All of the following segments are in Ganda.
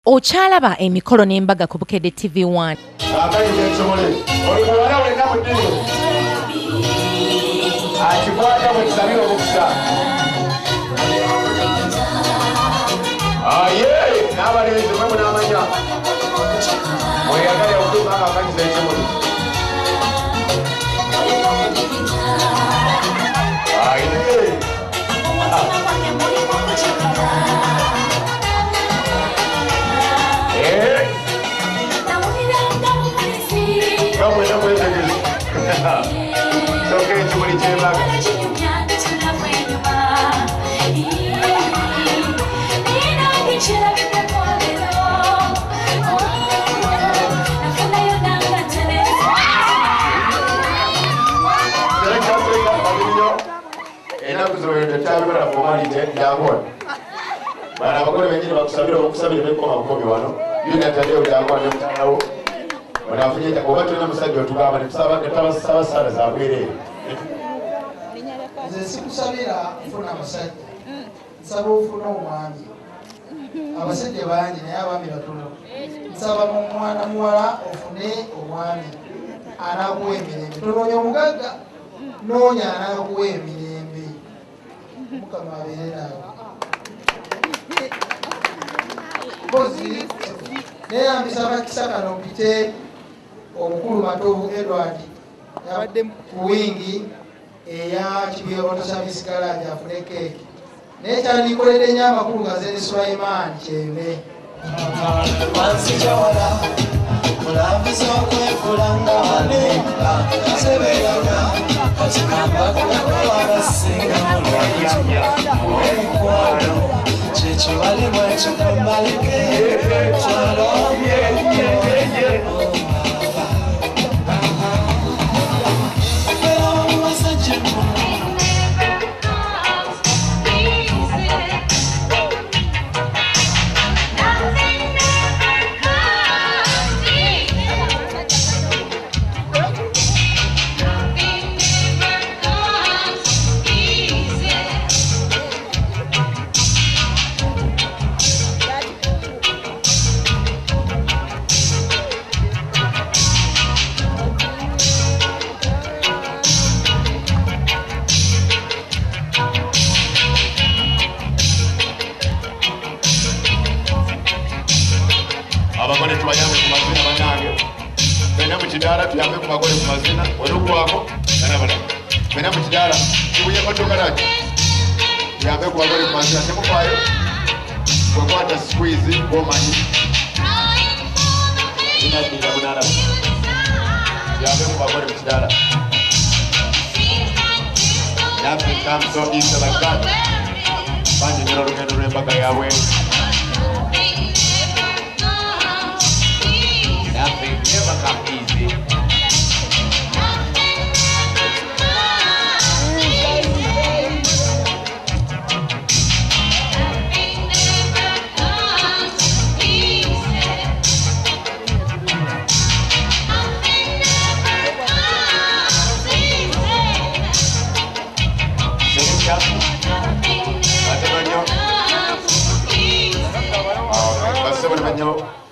Ochalaba emikolo n'embaga ku Bukedde TV1. Abasajja bangi naye abaami batono. Nsaba mu mwana muwala ofune omwami anakuwa emirembe. Tonoonya omugagga, noonya anakuwa emirembe. Mukama abeere naawe. Mpozi neeyambisa bakisa kano mpite omukulu Matovu Edward yabadde ku wingi eya Kibiyoboto Service Garage afune keeki. Naye kyandikoledde nnyo amakulu ga Zeni Sulaiman Kyeve. Nothing comes so easy like that. Nothing never comes easy.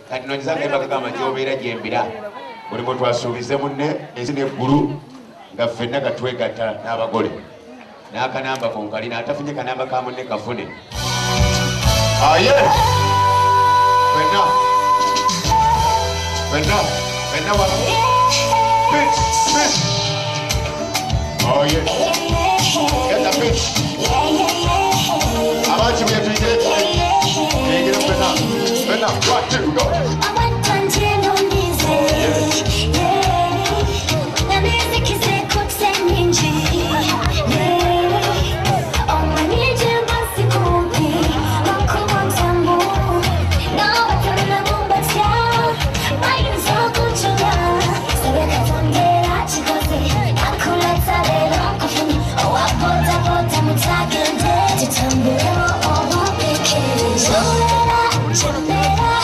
Kati nonyiza ngenda kugamba gy'obeera gyembira buli muntu asuubize munne ensi n'eggulu nga ffenna gatwegatta n'abagole n'akanamba konkali n'atafunye kanamba ka munne kafune aye ffenna wano oye genda pit abakibuye tuyigire tuyigire ffenna what to go Chambera,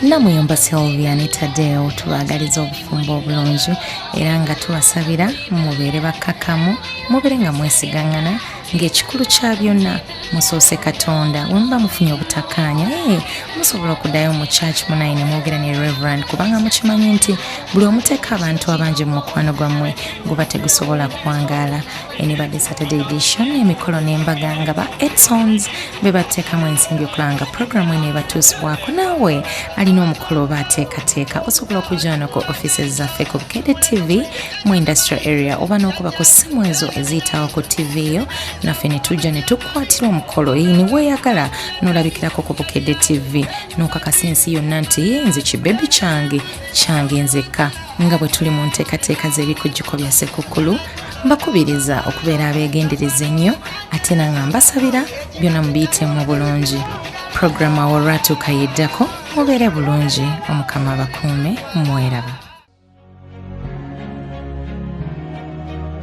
Namuyomba Sylvia ne Tadeo tubagaliza obufumbo obulungi era nga tubasabira mubeere bakakamu mubeere nga mwesigangana ng'ekikulu kya byonna musoose Katonda wemba mufunye obutakkaanya musobola okuddayo mu church munaine mwogera ne Reverend kubanga mukimanyi nti buli omuteeka abantu abangi mu mukwano gwammwe guba tegusobola kuwangaala enibadde Saturday edition emikolo n'embaga nga ba Edsons be bateekamu ensimbi okulanga programu eno ebatuusibwako naawe alina omukolo oba ateekateeka osobola okujaana ku offices zaffe ku Bukedde TV mu industrial area oba n'okuba ku ssimu ezo eziyitawo ku TV yo naffe ne tujja ne tukwatira omukolo ni weeyagala n'olabikirako ku Bukedde TV n'okakasa ensi yonna nti nze kibebi kyange nzekka nga bwe tuli mu nteekateeka z'ebikujjuko bya Ssekukkulu mbakubiriza okubeera abeegendereza ennyo ate nanga mbasabira byonna mubiyitemu bulungi programu awo olwatuuka yeddako mubeere bulungi omukama abakuume mweraba.